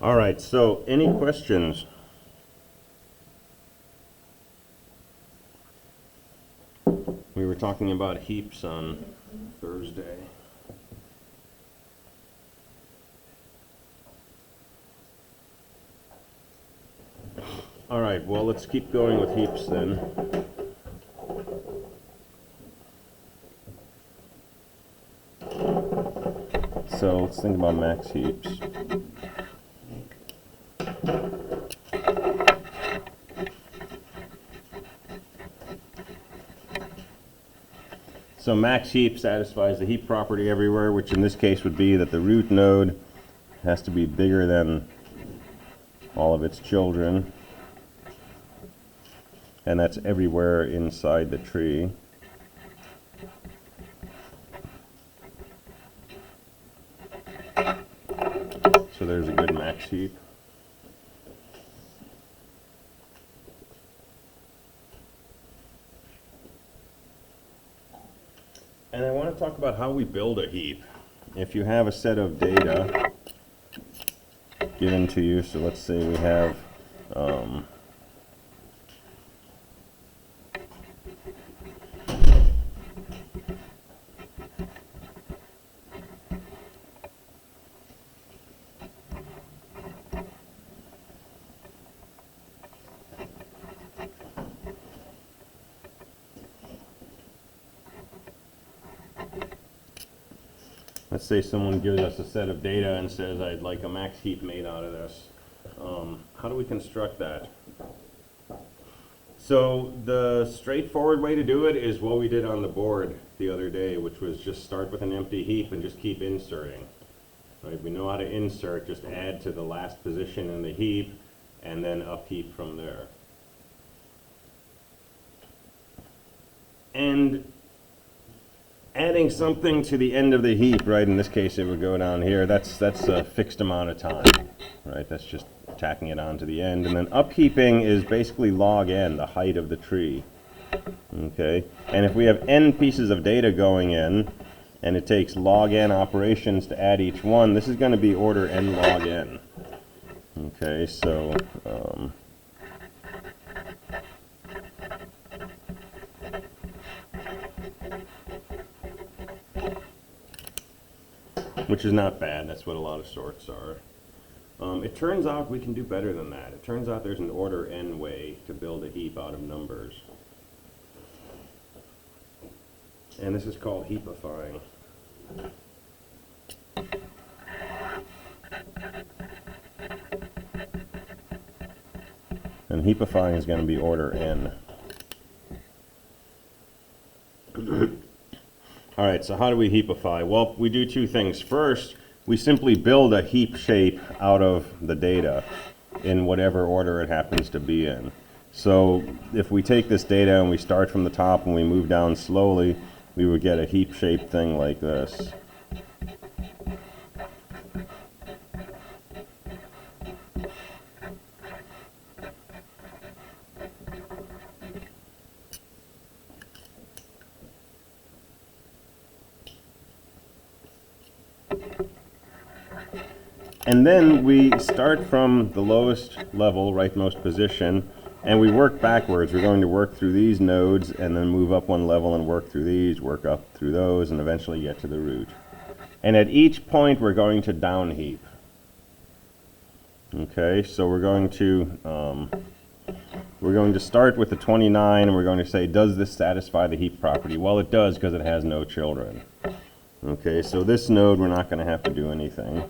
All right, so any questions? We were talking about heaps on Thursday. All right, well, let's keep going with heaps then. So let's think about max heaps. So max heap satisfies the heap property everywhere, which in this case would be that the root node has to be bigger than all of its children. And that's everywhere inside the tree. So there's a good max heap. And I want to talk about how we build a heap. If you have a set of data given to you, so let's say we have let's say someone gives us a set of data and says, I'd like a max heap made out of this. How do we construct that? So the straightforward way to do it is what we did on the board the other day, which was just start with an empty heap and just keep inserting. Right? We know how to insert, just add to the last position in the heap and then upheap from there. And adding something to the end of the heap, right, in this case it would go down here, that's a fixed amount of time, right, that's just tacking it on to the end. And then upheaping is basically log n, the height of the tree, okay, and if we have n pieces of data going in, and it takes log n operations to add each one, this is going to be order n log n, okay, so which is not bad. That's what a lot of sorts are. It turns out we can do better than that. It turns out there's an order n way to build a heap out of numbers. And this is called heapifying. And heapifying is going to be order n. All right, so how do we heapify? Well, we do two things. First, we simply build a heap shape out of the data in whatever order it happens to be in. So if we take this data and we start from the top and we move down slowly, we would get a heap shaped thing like this. And then we start from the lowest level, rightmost position, and we work backwards. We're going to work through these nodes and then move up one level and work through these, work up through those, and eventually get to the root. And at each point we're going to down heap. Okay, so we're going to start with the 29 and we're going to say, does this satisfy the heap property? Well, it does because it has no children. Okay, so this node we're not going to have to do anything.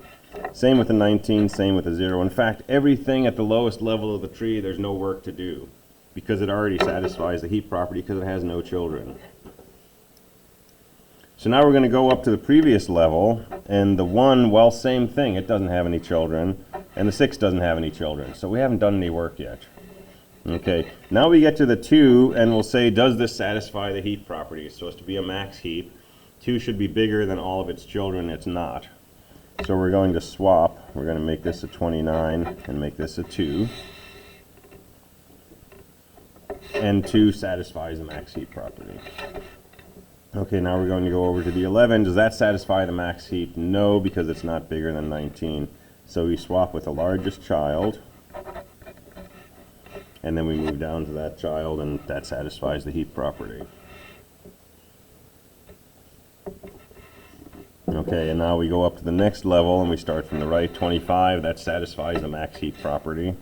Same with the 19, same with the 0. In fact, everything at the lowest level of the tree, there's no work to do because it already satisfies the heap property because it has no children. So now we're going to go up to the previous level, and the 1, well, same thing. It doesn't have any children, and the 6 doesn't have any children. So we haven't done any work yet. Okay, now we get to the 2, and we'll say, does this satisfy the heap property? So it's to be a max heap. 2 should be bigger than all of its children. It's not. So we're going to swap. We're going to make this a 29 and make this a 2. And 2 satisfies the max heap property. Okay, now we're going to go over to the 11. Does that satisfy the max heap? No, because it's not bigger than 19. So we swap with the largest child, and then we move down to that child, and that satisfies the heap property. Okay, and now we go up to the next level, and we start from the right. 25, that satisfies the max heap property.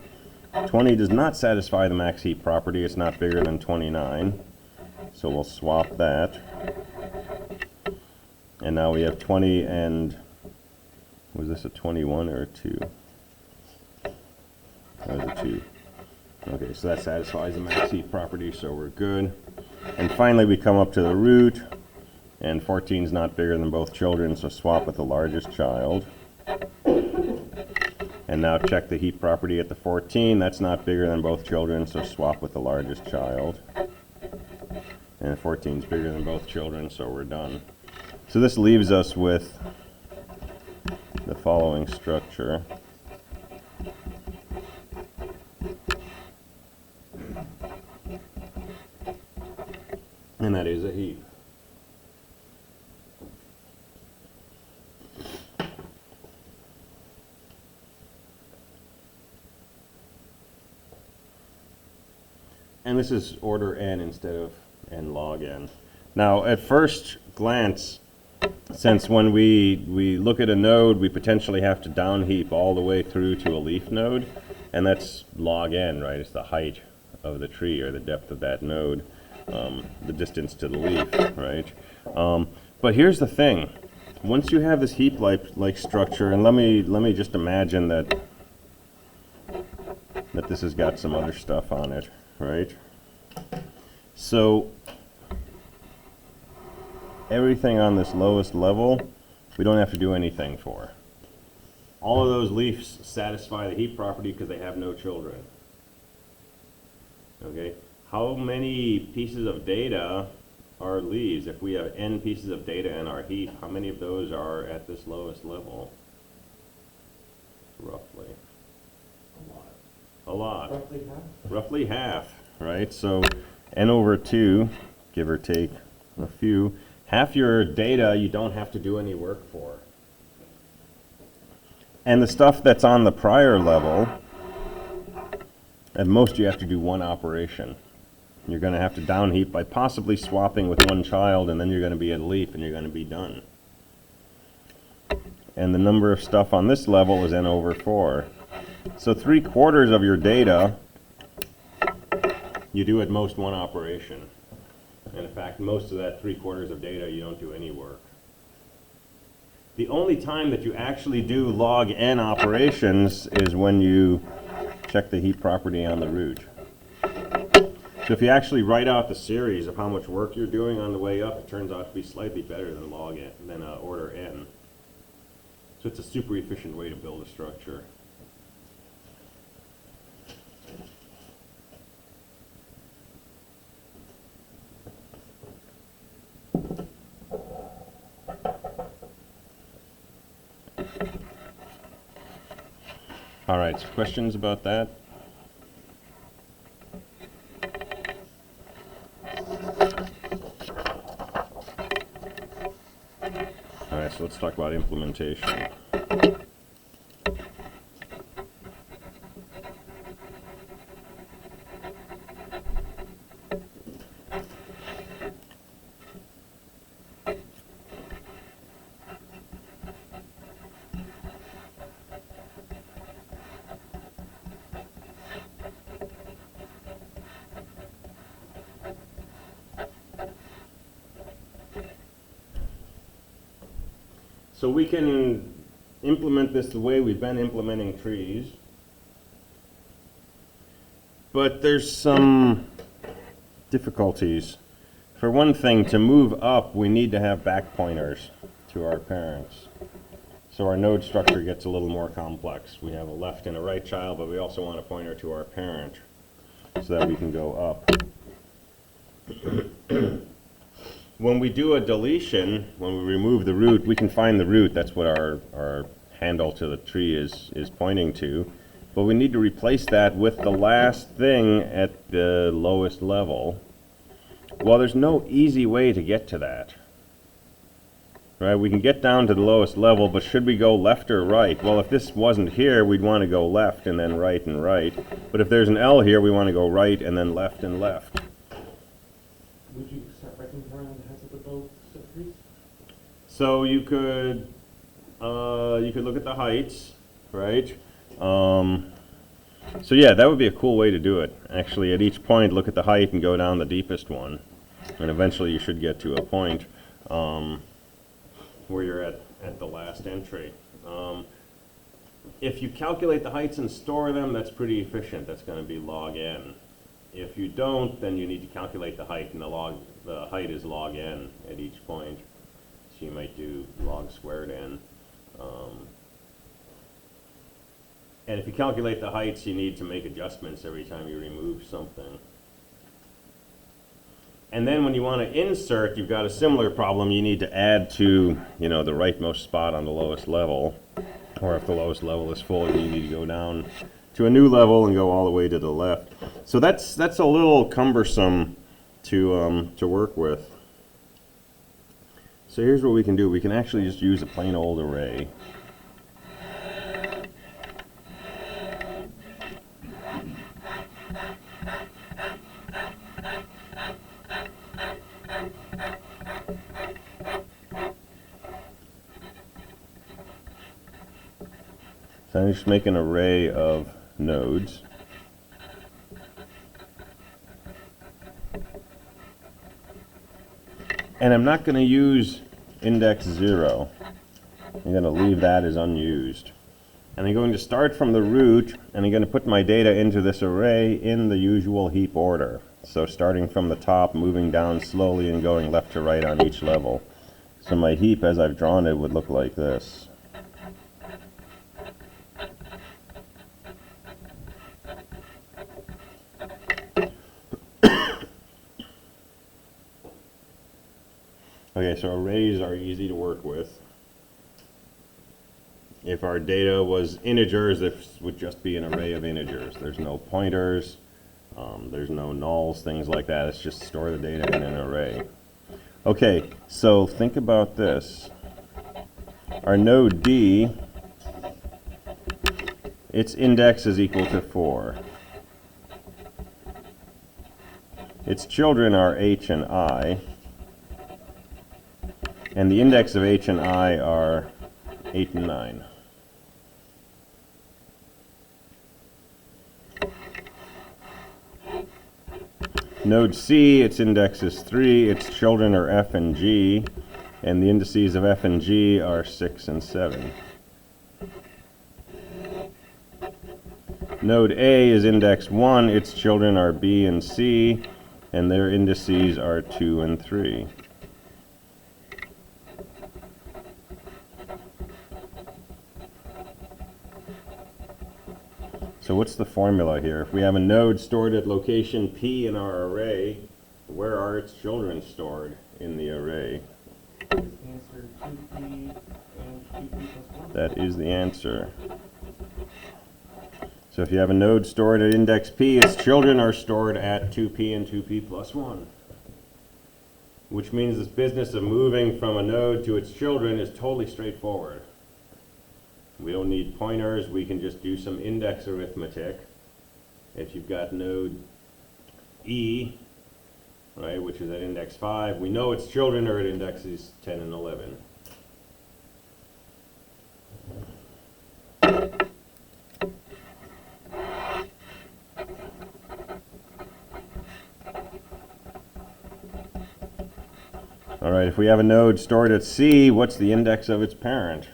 20 does not satisfy the max heap property. It's not bigger than 29. So we'll swap that. And now we have 20 and, was this a 21 or a 2? That was a 2. Okay, so that satisfies the max heap property, so we're good. And finally we come up to the root, and 14 is not bigger than both children, so swap with the largest child. And now check the heap property at the 14. That's not bigger than both children, so swap with the largest child. And 14 is bigger than both children, so we're done. So this leaves us with the following structure. And that is a heap. And this is order n instead of n log n. Now, at first glance, since when we look at a node, we potentially have to downheap all the way through to a leaf node, and that's log n, right? It's the height of the tree or the depth of that node, the distance to the leaf, right? But here's the thing. Once you have this heap-like structure, and let me just imagine that this has got some other stuff on it, right? So everything on this lowest level, we don't have to do anything for. All of those leaves satisfy the heap property because they have no children. Okay, how many pieces of data are leaves? If we have n pieces of data in our heap, how many of those are at this lowest level? Roughly. A lot. Roughly half? Roughly half, right? So n over 2, give or take a few, half your data you don't have to do any work for. And the stuff that's on the prior level, at most you have to do one operation. You're going to have to downheap by possibly swapping with one child, and then you're going to be at a leaf and you're going to be done. And the number of stuff on this level is n over 4. So 3/4 of your data, you do at most one operation. And in fact, most of that 3/4 of data, you don't do any work. The only time that you actually do log n operations is when you check the heap property on the root. So if you actually write out the series of how much work you're doing on the way up, it turns out to be slightly better than log n, than order n. So it's a super efficient way to build a structure. All right, so questions about that? All right, so let's talk about implementation. So we can implement this the way we've been implementing trees, but there's some difficulties. For one thing, to move up, we need to have back pointers to our parents. So our node structure gets a little more complex. We have a left and a right child, but we also want a pointer to our parent so that we can go up. When we do a deletion, when we remove the root, we can find the root. That's what our handle to the tree is pointing to. But we need to replace that with the last thing at the lowest level. Well, there's no easy way to get to that. right? We can get down to the lowest level, but should we go left or right? Well, if this wasn't here, we'd want to go left and then right and right. But if there's an L here, we want to go right and then left and left. Would you start reconciling the heads of the both subgroups? So you could look at the heights, right? So yeah, that would be a cool way to do it. Actually, at each point, look at the height and go down the deepest one. And eventually you should get to a point where you're at the last entry. If you calculate the heights and store them, that's pretty efficient. That's going to be log n. If you don't, then you need to calculate the height, and the height is log n at each point. So you might do log squared n. And if you calculate the heights, you need to make adjustments every time you remove something. And then when you want to insert, you've got a similar problem. You need to add to, the rightmost spot on the lowest level. Or if the lowest level is full, you need to go down to a new level and go all the way to the left. So that's a little cumbersome to work with. So here's what we can do. We can actually just use a plain old array. So I'm just making an array of nodes. And I'm not going to use index 0. I'm going to leave that as unused. And I'm going to start from the root, and I'm going to put my data into this array in the usual heap order. So starting from the top, moving down slowly, and going left to right on each level. So my heap, as I've drawn it, would look like this. Okay, so arrays are easy to work with. If our data was integers, this would just be an array of integers. There's no pointers, there's no nulls, things like that. It's just store the data in an array. Okay, so think about this. Our node D, its index is equal to 4. Its children are H and I. And the index of H and I are 8 and 9. Node C, its index is 3, its children are F and G, and the indices of F and G are 6 and 7. Node A is index 1, its children are B and C, and their indices are 2 and 3. So what's the formula here? If we have a node stored at location P in our array, where are its children stored in the array? Answer 2p and 2p plus 1. That is the answer. So if you have a node stored at index P, its children are stored at 2p and 2p plus 1. Which means this business of moving from a node to its children is totally straightforward. We don't need pointers, we can just do some index arithmetic. If you've got node E, right, which is at index 5, we know its children are at indexes 10 and 11. All right, if we have a node stored at C, what's the index of its parent?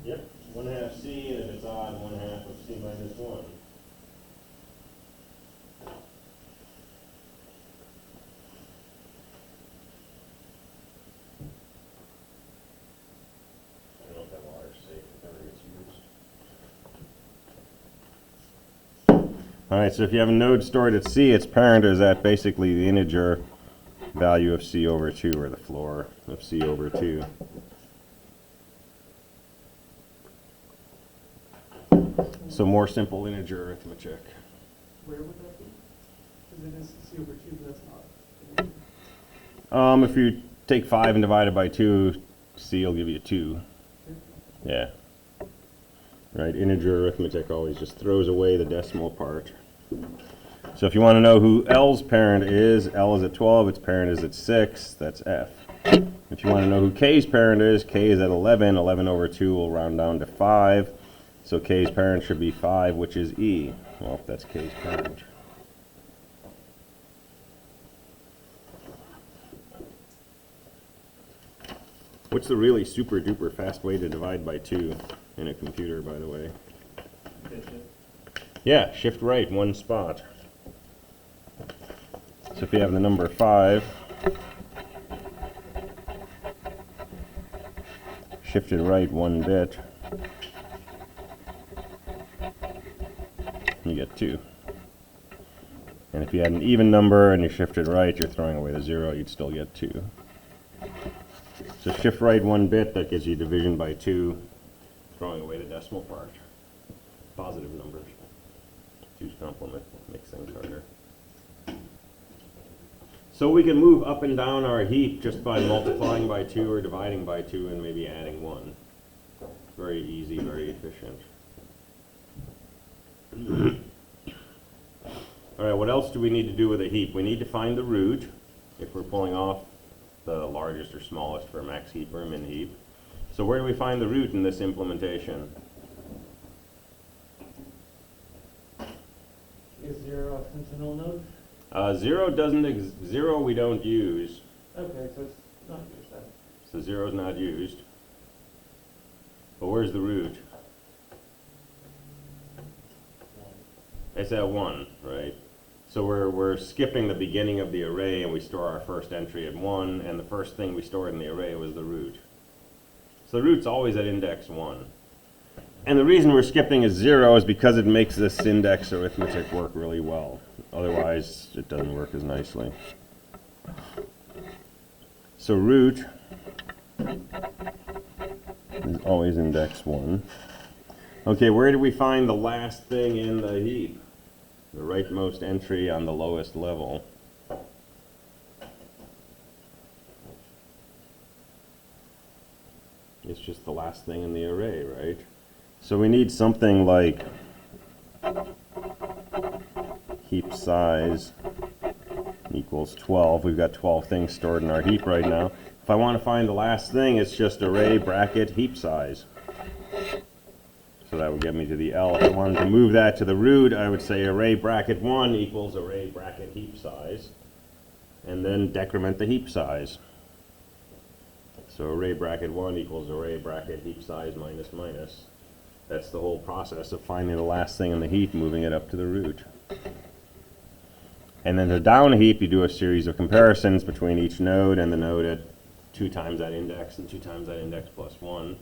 Yep, 1/2 C, and if it's odd, 1/2 of C minus 1. I don't know if that water's safe if ever gets used. All right, so if you have a node stored at C, its parent is at basically the integer value of C over 2, or the floor of C over 2. So more simple integer arithmetic. Where would that be? Because it is C over 2, but that's not. If you take 5 and divide it by 2, C will give you 2. Yeah. Right, integer arithmetic always just throws away the decimal part. So if you want to know who L's parent is, L is at 12, its parent is at 6, that's F. If you want to know who K's parent is, K is at 11, 11 over 2 will round down to 5. So K's parent should be 5, which is E. Well, that's K's parent. What's the really super duper fast way to divide by 2 in a computer, by the way? Yeah, shift right, one spot. So if you have the number 5, shifted right one bit, you get 2. And if you had an even number and you shifted right, you're throwing away the 0, you'd still get 2. So shift right one bit, that gives you division by 2, throwing away the decimal part. Positive numbers. 2's complement makes things harder. So we can move up and down our heap just by multiplying by 2 or dividing by 2 and maybe adding 1. Very easy, very efficient. All right, what else do we need to do with a heap? We need to find the root if we're pulling off the largest or smallest for a max heap or a min heap. So where do we find the root in this implementation? Is 0 a sentinel node? 0 we don't use. Okay, so it's not used then. So 0 is not used. But where's the root? It's at 1, right? So we're skipping the beginning of the array and we store our first entry at 1, and the first thing we stored in the array was the root. So the root's always at index 1. And the reason we're skipping is 0 is because it makes this index arithmetic work really well. Otherwise, it doesn't work as nicely. So root is always index 1. Okay, where do we find the last thing in the heap? The rightmost entry on the lowest level. It's just the last thing in the array, right? So we need something like heap size equals 12. We've got 12 things stored in our heap right now. If I want to find the last thing, it's just array bracket heap size. So that would get me to the L. If I wanted to move that to the root, I would say array bracket 1 equals array bracket heap size, and then decrement the heap size. So array bracket 1 equals array bracket heap size minus minus. That's the whole process of finding the last thing in the heap, moving it up to the root. And then to down a heap, you do a series of comparisons between each node and the node at 2 times that index and 2 times that index plus 1.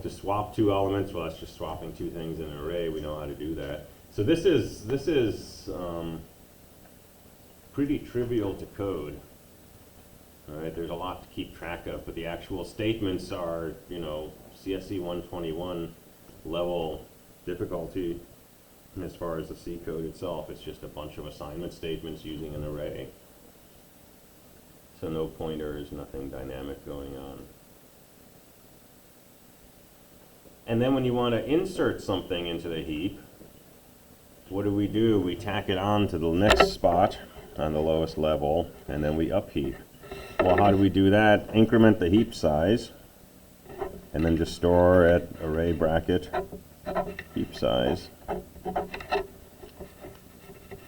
To swap 2 elements, well, that's just swapping 2 things in an array. We know how to do that. So this is pretty trivial to code. All right, there's a lot to keep track of, but the actual statements are, you know, CSC 121 level difficulty. And as far as the C code itself, it's just a bunch of assignment statements using an array. So no pointers, nothing dynamic going on. And then when you want to insert something into the heap, what do? We tack it on to the next spot on the lowest level, and then we upheap. Well, how do we do that? Increment the heap size, and then just store at array bracket heap size.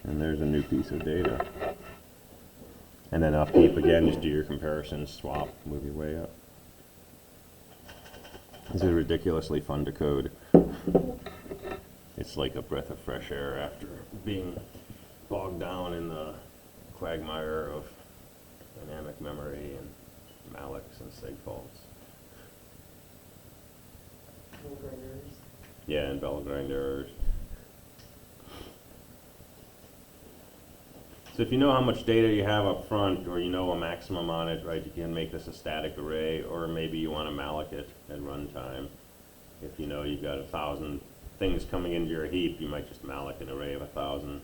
And there's a new piece of data. And then upheap again, just do your comparisons, swap, move your way up. This is ridiculously fun to code. It's like a breath of fresh air after being bogged down in the quagmire of dynamic memory and mallocs and segfaults. Yeah, and bell grind errors. So if you know how much data you have up front, or you know a maximum on it, right, you can make this a static array, or maybe you want to malloc it at runtime. If you know you've got 1,000 things coming into your heap, you might just malloc an array of 1,000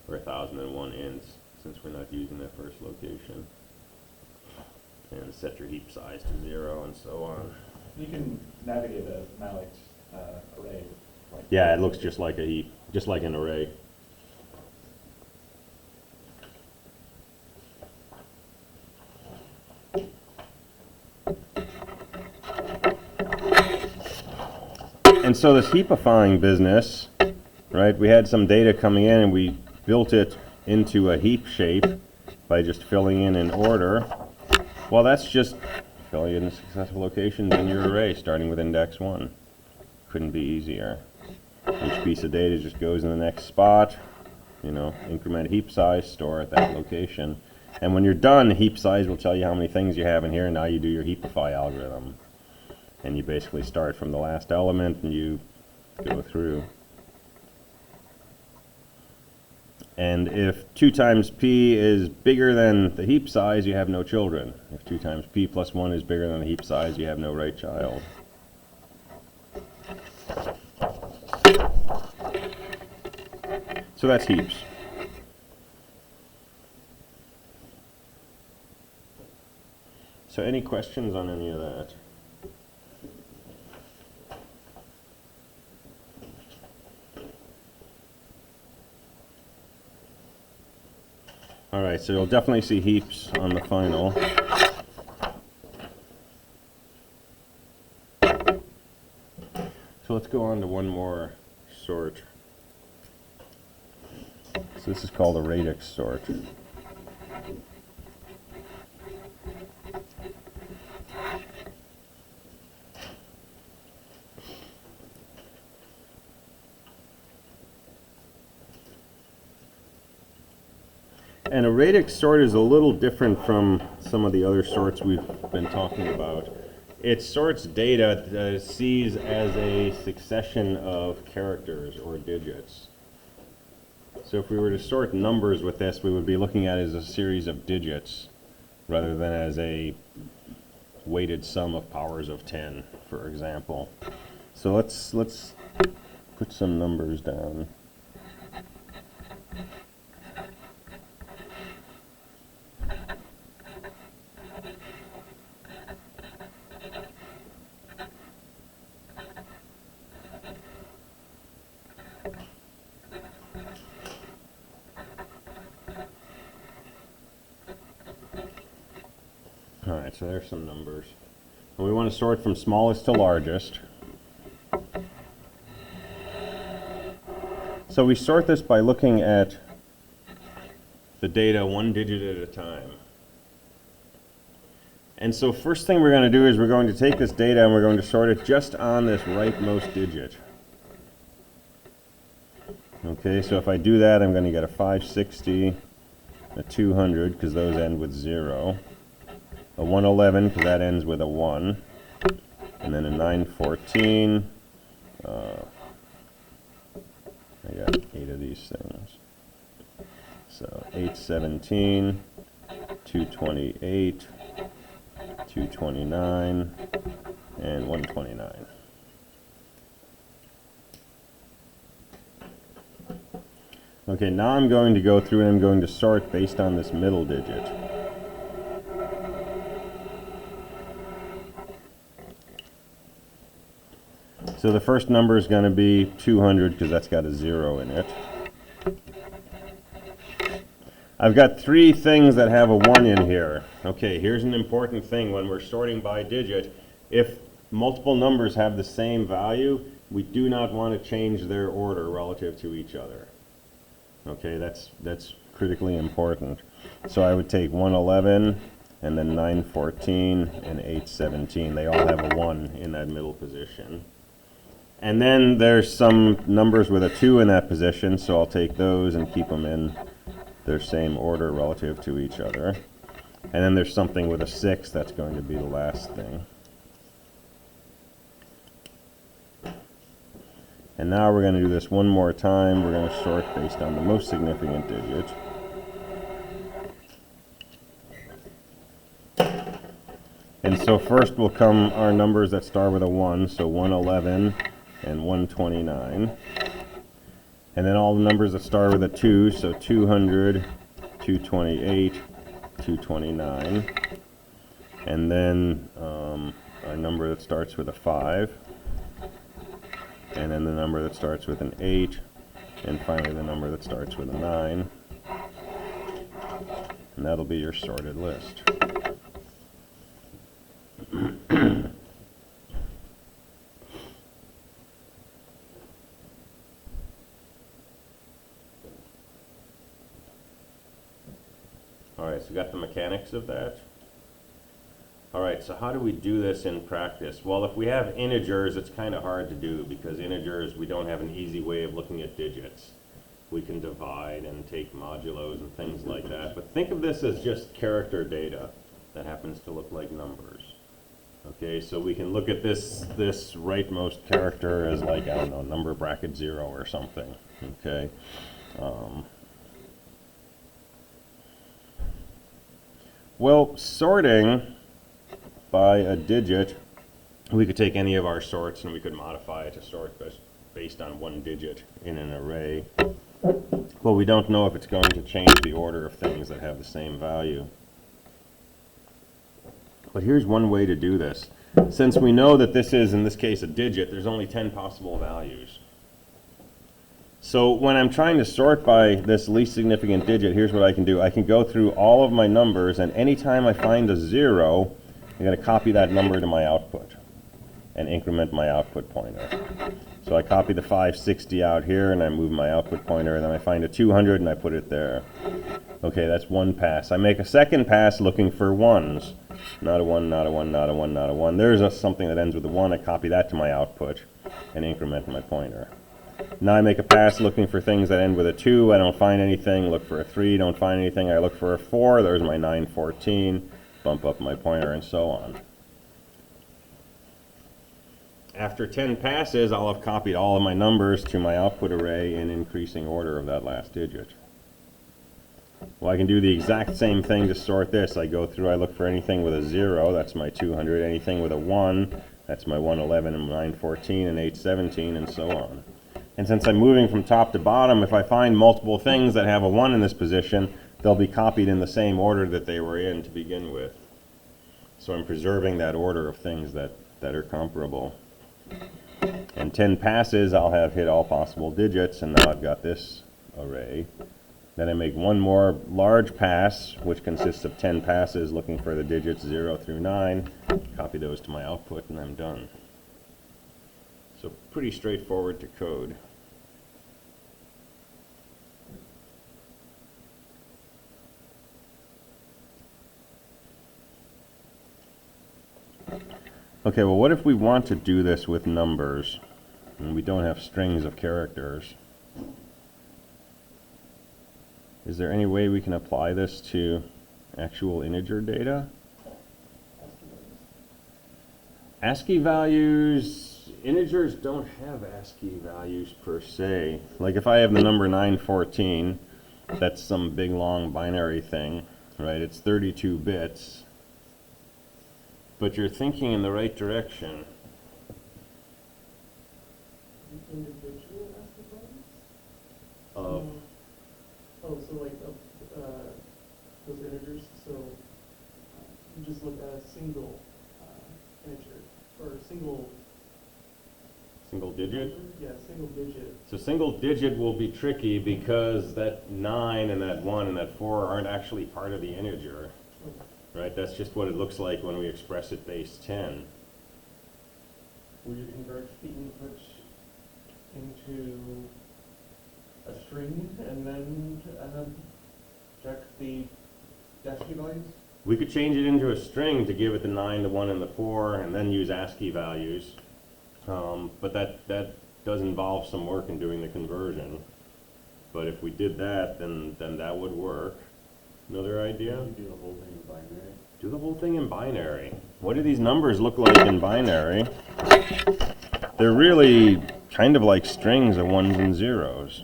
or 1,001 ints, since we're not using that first location. And set your heap size to 0 and so on. You can navigate a malloc array. Like Yeah, it looks just like a heap, just like an array. And so this heapifying business, right, we had some data coming in and we built it into a heap shape by just filling in an order. Well, that's just filling in successive locations in your array starting with index 1. Couldn't be easier. Each piece of data just goes in the next spot, you know, increment heap size, store at that location. And when you're done, heap size will tell you how many things you have in here, and now you do your heapify algorithm. And you basically start from the last element and you go through. And if 2 times p is bigger than the heap size, you have no children. If 2 times p plus 1 is bigger than the heap size, you have no right child. So that's heaps. So any questions on any of that? All right, so you'll definitely see heaps on the final. So let's go on to one more sort. So this is called a Radix sort. And a Radix sort is a little different from some of the other sorts we've been talking about. It sorts data that it sees as a succession of characters or digits. So if we were to sort numbers with this, we would be looking at it as a series of digits rather than as a weighted sum of powers of 10, for example. So let's put some numbers down. Alright, so there's some numbers. And we want to sort from smallest to largest. So we sort this by looking at the data 1 digit at a time. And so first thing we're going to do is we're going to take this data and we're going to sort it just on this rightmost digit. Okay, so if I do that, I'm going to get a 560, a 200, because those end with 0. A 111, because that ends with a 1, and then a 914. I got 8 of these things. So 817, 228, 229, and 129. Okay, now I'm going to go through and I'm going to sort based on this middle digit. So the first number is going to be 200 because that's got a 0 in it. I've got 3 things that have a 1 in here. Okay, here's an important thing when we're sorting by digit. If multiple numbers have the same value, we do not want to change their order relative to each other. Okay, that's critically important. So I would take 111 and then 914 and 817. They all have a 1 in that middle position. And then there's some numbers with a 2 in that position, so I'll take those and keep them in their same order relative to each other. And then there's something with a 6 that's going to be the last thing. And now we're going to do this one more time. We're going to sort based on the most significant digit. And so first will come our numbers that start with a 1, so 111 and 129. And then all the numbers that start with a 2, so 200, 228, 229. And then a number that starts with a 5. And then the number that starts with an 8. And finally the number that starts with a 9. And that'll be your sorted list. Alright, so we got the mechanics of that. Alright, so how do we do this in practice? Well, if we have integers, it's kind of hard to do because integers, we don't have an easy way of looking at digits. We can divide and take modulos and things like that. But think of this as just character data that happens to look like numbers. Okay, so we can look at this rightmost character as like, I don't know, number bracket 0 or something. Okay. Well, sorting by a digit, we could take any of our sorts and we could modify it to sort based on one digit in an array. But we don't know if it's going to change the order of things that have the same value. But here's one way to do this. Since we know that this is, in this case, a digit, there's only 10 possible values. So when I'm trying to sort by this least significant digit, here's what I can do. I can go through all of my numbers, and anytime I find a 0, I'm going to copy that number to my output and increment my output pointer. So I copy the 560 out here, and I move my output pointer, and then I find a 200, and I put it there. Okay, that's one pass. I make a second pass looking for 1s. Not a 1, not a 1, not a 1, not a 1. There's something that ends with a 1. I copy that to my output and increment my pointer. Now I make a pass looking for things that end with a 2. I don't find anything. Look for a 3. Don't find anything. I look for a 4. There's my 914. Bump up my pointer and so on. After 10 passes, I'll have copied all of my numbers to my output array in increasing order of that last digit. Well, I can do the exact same thing to sort this. I go through, I look for anything with a 0, that's my 200. Anything with a 1, that's my 111 and 914 and 817 and so on. And since I'm moving from top to bottom, if I find multiple things that have a 1 in this position, they'll be copied in the same order that they were in to begin with. So I'm preserving that order of things that are comparable. And 10 passes, I'll have hit all possible digits, and now I've got this array. Then I make one more large pass, which consists of 10 passes looking for the digits 0 through 9. Copy those to my output, and I'm done. So pretty straightforward to code. Okay, well, what if we want to do this with numbers and we don't have strings of characters? Is there any way we can apply this to actual integer data? ASCII values, integers don't have ASCII values per se. Like if I have the number 914, that's some big long binary thing, right? It's 32 bits. But you're thinking in the right direction. Individual ASCII values? Oh, So like those integers, so you just look at a single integer, or a single digit? Yeah, single digit. So single digit will be tricky because that 9 and that 1 and that 4 aren't actually part of the integer. Right, that's just what it looks like when we express it base 10. Will you convert the input into a string and then check the ASCII values? We could change it into a string to give it the 9, the 1, and the 4, and then use ASCII values. But that does involve some work in doing the conversion. But if we did that, then that would work. Another idea? You do the whole thing in binary. Do the whole thing in binary. What do these numbers look like in binary? They're really kind of like strings of 1s and 0s.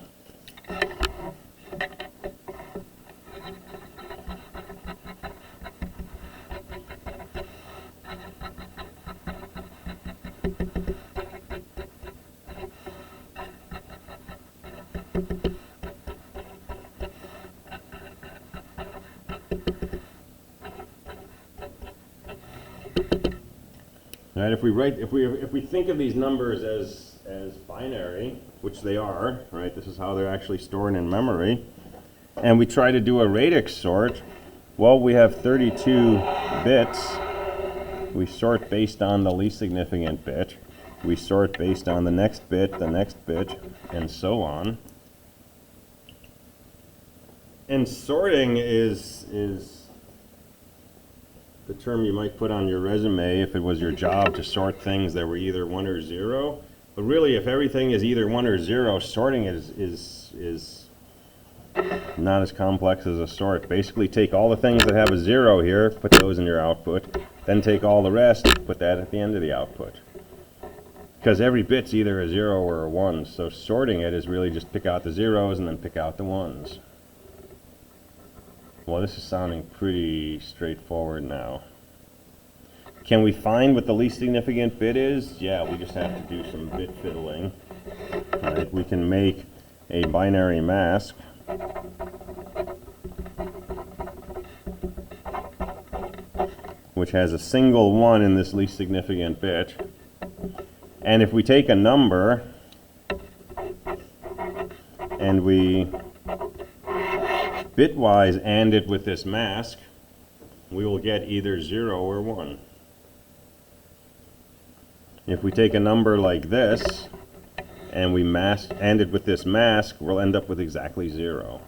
Right, if we think of these numbers as binary, which they are, right, this is how they're actually stored in memory, and we try to do a radix sort, well, we have 32 bits. We sort based on the least significant bit. We sort based on the next bit, and so on. And sorting is the term you might put on your resume if it was your job to sort things that were either 1 or 0. But really, if everything is either 1 or 0, sorting is not as complex as a sort. Basically, take all the things that have a 0 here, put those in your output, then take all the rest, put that at the end of the output. Because every bit's either a 0 or a 1, so sorting it is really just pick out the 0s and then pick out the 1s. Well, this is sounding pretty straightforward now. Can we find what the least significant bit is? Yeah, we just have to do some bit fiddling. Right? We can make a binary mask. Which has a single 1 in this least significant bit. And if we take a number and we bitwise AND it with this mask, we will get either 0 or 1. If we take a number like this and we AND it with this mask, we'll end up with exactly 0.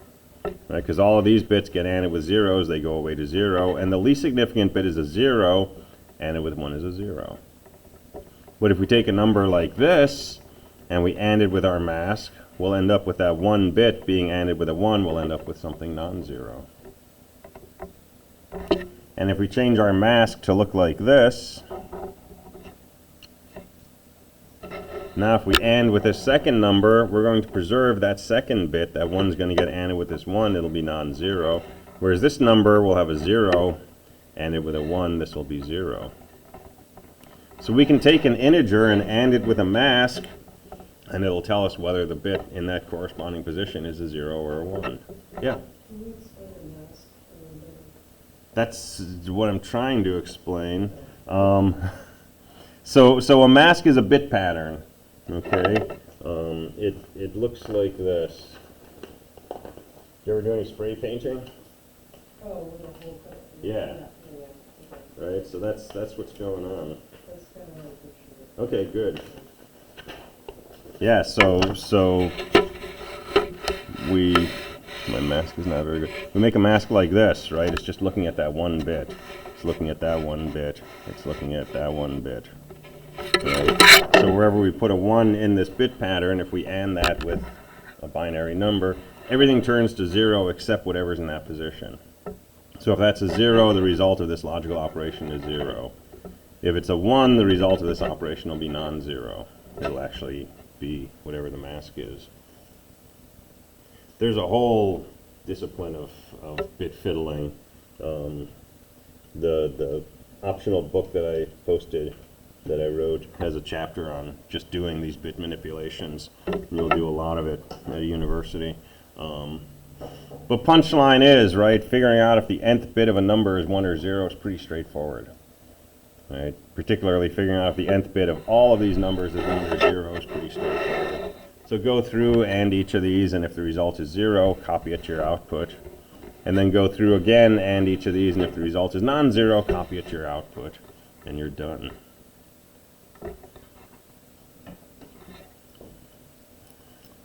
Right? Because all of these bits get ANDed with 0s, they go away to 0, and the least significant bit is a 0, ANDed with 1 is a 0. But if we take a number like this and we AND it with our mask, we'll end up with that 1 bit being ANDed with a 1, we'll end up with something non-zero. And if we change our mask to look like this, now if we AND with this second number, we're going to preserve that second bit. That 1's going to get ANDed with this 1, it'll be non-zero. Whereas this number will have a 0, ANDed with a 1, this will be 0. So we can take an integer and AND it with a mask, and it'll tell us whether the bit in that corresponding position is a 0 or a 1. Yeah? Can you explain a mask a little better? That's what I'm trying to explain. So a mask is a bit pattern, okay? It looks like this. You ever do any spray painting? Oh, with a whole cut. Yeah. Okay. Right, so that's what's going on. That's kind of what I pictured. Okay, good. Yeah, so my mask is not very good. We make a mask like this, right? It's just looking at that 1 bit. It's looking at that 1 bit. It's looking at that 1 bit. Right? So wherever we put a 1 in this bit pattern, if we AND that with a binary number, everything turns to 0 except whatever's in that position. So if that's a 0, the result of this logical operation is 0. If it's a 1, the result of this operation will be non-zero. It'll actually be whatever the mask is. There's a whole discipline of bit fiddling. The optional book that I posted, that I wrote, has a chapter on just doing these bit manipulations. You'll do a lot of it at a university. But punchline is, right, figuring out if the nth bit of a number is 1 or 0 is pretty straightforward. Right? Particularly figuring out if the nth bit of all of these numbers is 1 or 0 is pretty straightforward. So go through and each of these, and if the result is 0, copy it to your output. And then go through again and each of these, and if the result is non-zero, copy it to your output, and you're done.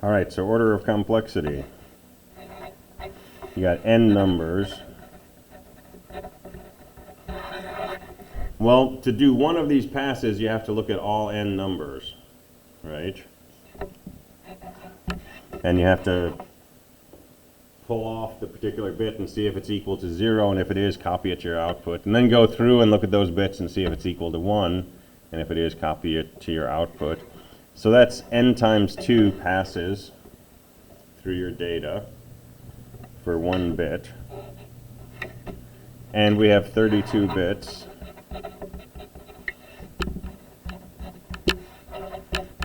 All right, so order of complexity. You got n numbers. Well, to do one of these passes, you have to look at all n numbers, right? And you have to pull off the particular bit and see if it's equal to 0, and if it is, copy it to your output. And then go through and look at those bits and see if it's equal to 1, and if it is, copy it to your output. So that's n times 2 passes through your data for 1 bit. And we have 32 bits.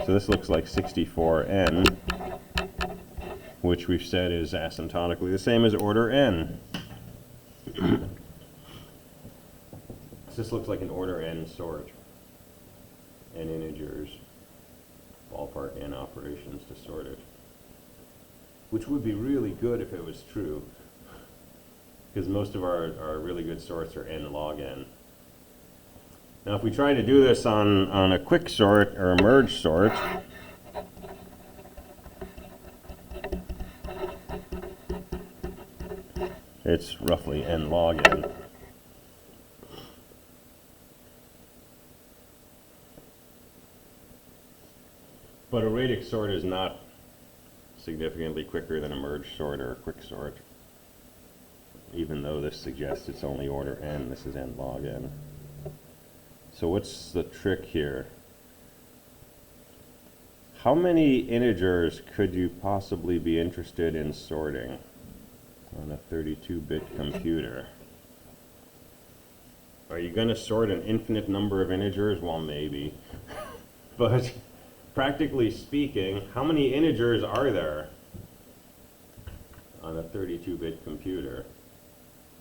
So this looks like 64n. which we've said is asymptotically the same as order n. This looks like an order n sort. N integers, ballpark n operations to sort it. Which would be really good if it was true, because most of our really good sorts are n log n. Now if we try to do this on a quick sort or a merge sort, it's roughly n log n. But a radix sort is not significantly quicker than a merge sort or a quick sort. Even though this suggests it's only order n, this is n log n. So what's the trick here? How many integers could you possibly be interested in sorting on a 32-bit computer? Are you going to sort an infinite number of integers? Well, maybe. But practically speaking, how many integers are there on a 32-bit computer?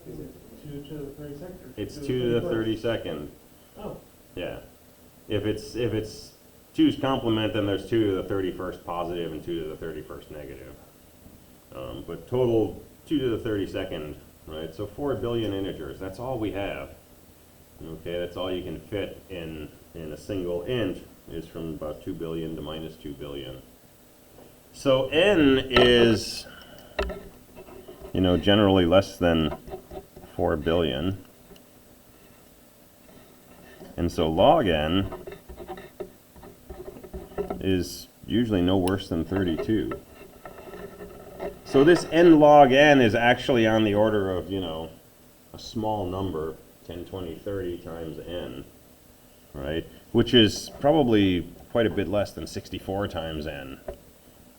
Is it 2 to the 32nd? It's 2 to the 32nd. Oh, Yeah. If it's 2's complement, then there's 2 to the 31st positive and 2 to the 31st negative. But total 2 to the 32nd, right? So 4 billion integers. That's all we have. Okay, that's all you can fit in a single int, is from about 2 billion to minus 2 billion. So n is, you know, generally less than 4 billion. And so log n is usually no worse than 32. So this n log n is actually on the order of, you know, a small number, 10, 20, 30 times n, right? Which is probably quite a bit less than 64 times n,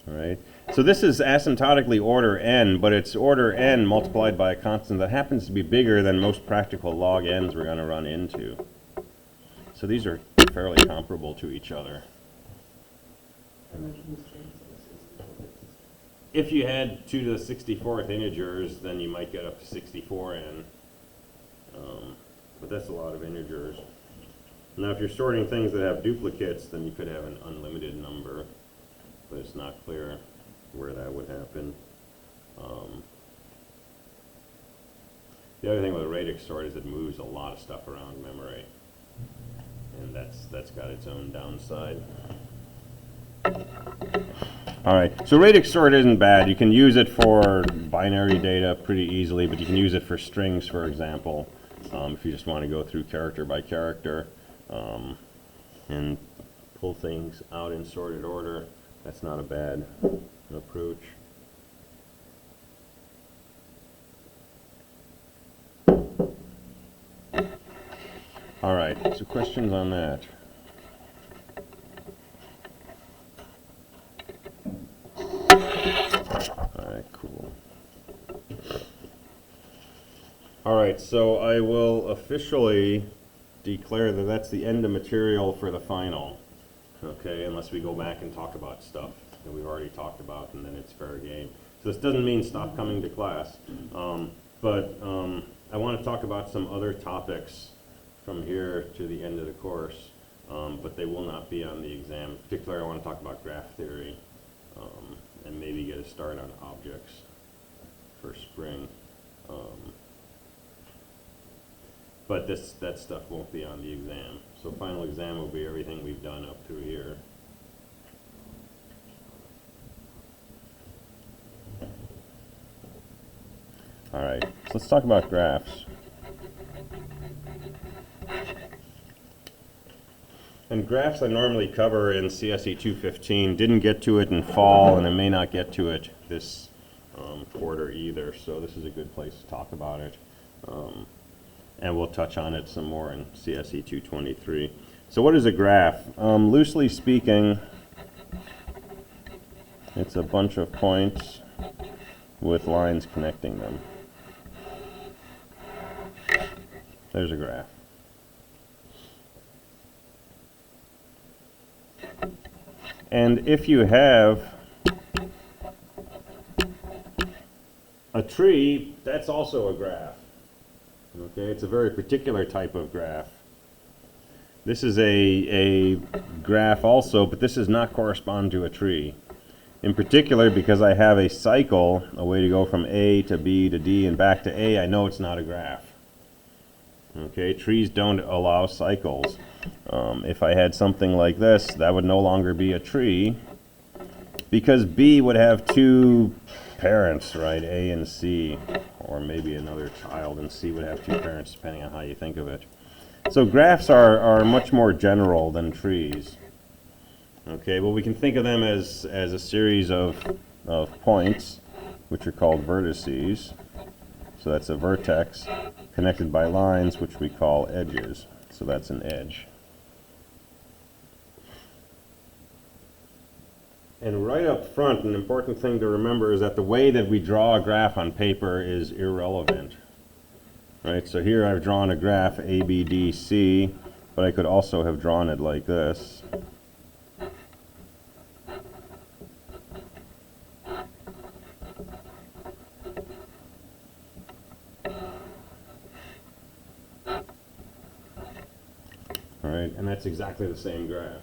right? So this is asymptotically order n, but it's order n multiplied by a constant that happens to be bigger than most practical log n's we're going to run into. So these are fairly comparable to each other. I mentioned this change to the 64 bits. If you had 2 to the 64th integers, then you might get up to 64n. But that's a lot of integers. Now if you're sorting things that have duplicates, then you could have an unlimited number, but it's not clear where that would happen. The other thing with a radix sort is it moves a lot of stuff around memory, and that's got its own downside. Alright, so radix sort isn't bad. You can use it for binary data pretty easily, but you can use it for strings, for example, if you just want to go through character by character and pull things out in sorted order. That's not a bad approach. Alright, so questions on that? Alright, cool. Alright, so I will officially declare that that's the end of material for the final. Okay, unless we go back and talk about stuff that we've already talked about, and then it's fair game. So this doesn't mean stop coming to class, but I want to talk about some other topics from here to the end of the course, but they will not be on the exam. In particular, I want to talk about graph theory, and maybe get a start on objects for spring. But that stuff won't be on the exam. So final exam will be everything we've done up through here. All right, so let's talk about graphs. And graphs I normally cover in CSE 215. Didn't get to it in fall, and I may not get to it this quarter either, so this is a good place to talk about it. And we'll touch on it some more in CSE 223. So what is a graph? Loosely speaking, it's a bunch of points with lines connecting them. There's a graph. And if you have A tree, that's also a graph. Okay, it's a very particular type of graph. This is a graph also, but this does not correspond to a tree. In particular, because I have a cycle, a way to go from A to B to D and back to A, I know it's not a graph. Okay, trees don't allow cycles. If I had something like this, that would no longer be a tree, because B would have two parents, right, A and C, or maybe another child, and C would have two parents, depending on how you think of it. So graphs are much more general than trees. Okay, well, we can think of them as a series of points, which are called vertices. So that's a vertex connected by lines, which we call edges. So that's an edge. And right up front, an important thing to remember is that the way that we draw a graph on paper is irrelevant. Right, so here I've drawn a graph A, B, D, C, but I could also have drawn it like this. All right, and that's exactly the same graph.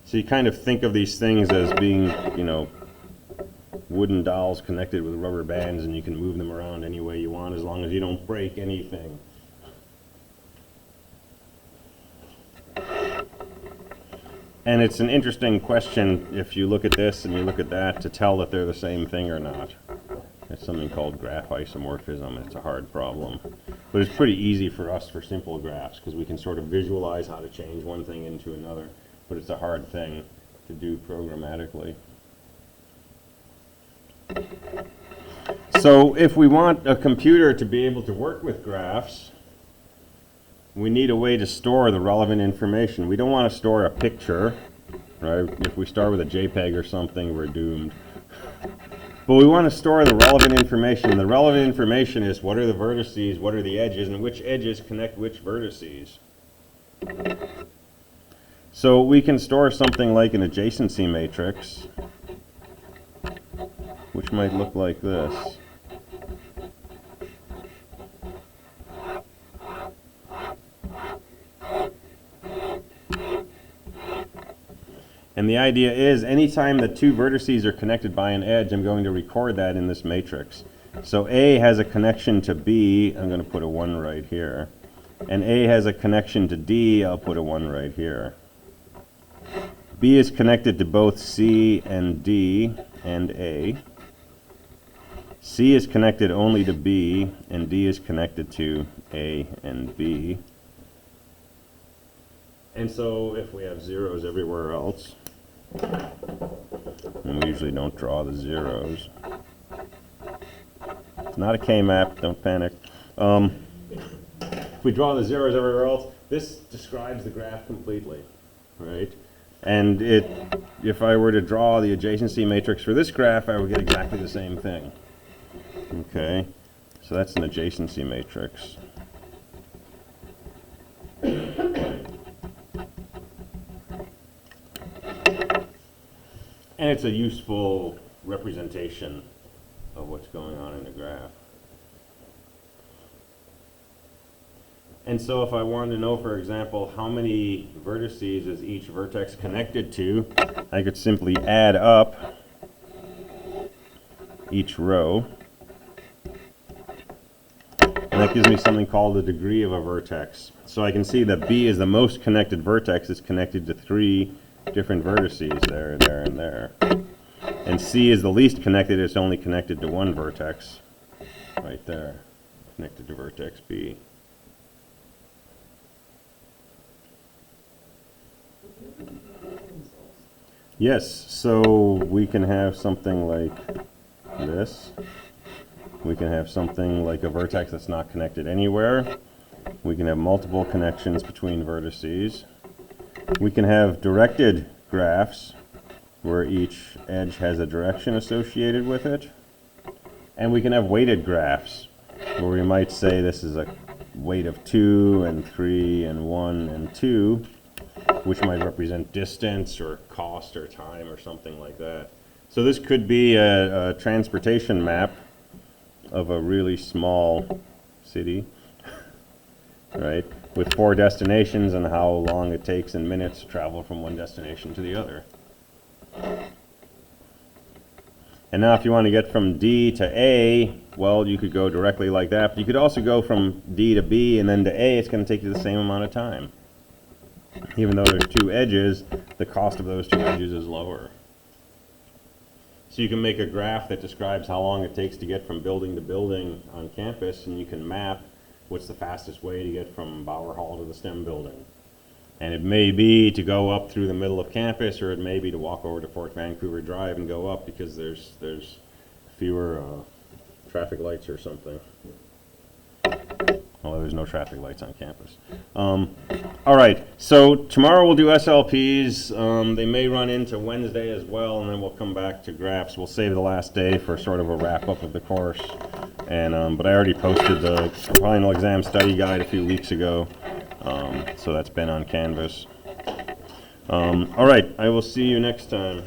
So you kind of think of these things as being, you know, wooden dolls connected with rubber bands, and you can move them around any way you want as long as you don't break anything. And it's an interesting question, if you look at this and you look at that, to tell that they're the same thing or not. It's something called graph isomorphism. It's a hard problem. But it's pretty easy for us for simple graphs, because we can sort of visualize how to change one thing into another. But it's a hard thing to do programmatically. So if we want a computer to be able to work with graphs, we need a way to store the relevant information. We don't want to store a picture, right? If we start with a JPEG or something, we're doomed. But we want to store the relevant information. The relevant information is what are the vertices, what are the edges, and which edges connect which vertices. So we can store something like an adjacency matrix, which might look like this. And the idea is anytime the two vertices are connected by an edge, I'm going to record that in this matrix. So A has a connection to B, I'm going to put a 1 right here. And A has a connection to D, I'll put a 1 right here. B is connected to both C and D and A. C is connected only to B, and D is connected to A and B. And so if we have zeros everywhere else, and we usually don't draw the zeros. It's not a K-map, don't panic. If we draw the zeros everywhere else, this describes the graph completely, right? And if I were to draw the adjacency matrix for this graph, I would get exactly the same thing. Okay, so that's an adjacency matrix. And it's a useful representation of what's going on in the graph. And so if I wanted to know, for example, how many vertices is each vertex connected to, I could simply add up each row. And that gives me something called the degree of a vertex. So I can see that B is the most connected vertex. It's connected to 3 different vertices, there, there, and there. And C is the least connected. It's only connected to 1 vertex, right there, connected to vertex B. Yes, so we can have something like this. We can have something like a vertex that's not connected anywhere. We can have multiple connections between vertices. We can have directed graphs where each edge has a direction associated with it. And we can have weighted graphs where we might say this is a weight of 2 and 3 and 1 and 2, which might represent distance or cost or time or something like that. So this could be a transportation map of a really small city, right? With 4 destinations and how long it takes in minutes to travel from one destination to the other. And now if you want to get from D to A, well, you could go directly like that, but you could also go from D to B and then to A. It's going to take you the same amount of time. Even though there's 2 edges, the cost of those 2 edges is lower. So you can make a graph that describes how long it takes to get from building to building on campus, and you can map what's the fastest way to get from Bower Hall to the STEM building. And it may be to go up through the middle of campus, or it may be to walk over to Fort Vancouver Drive and go up because there's fewer traffic lights or something. Although there's no traffic lights on campus. All right, so tomorrow we'll do SLPs. They may run into Wednesday as well, and then we'll come back to graphs. We'll save the last day for sort of a wrap-up of the course. And but I already posted the final exam study guide a few weeks ago, so that's been on Canvas. All right, I will see you next time.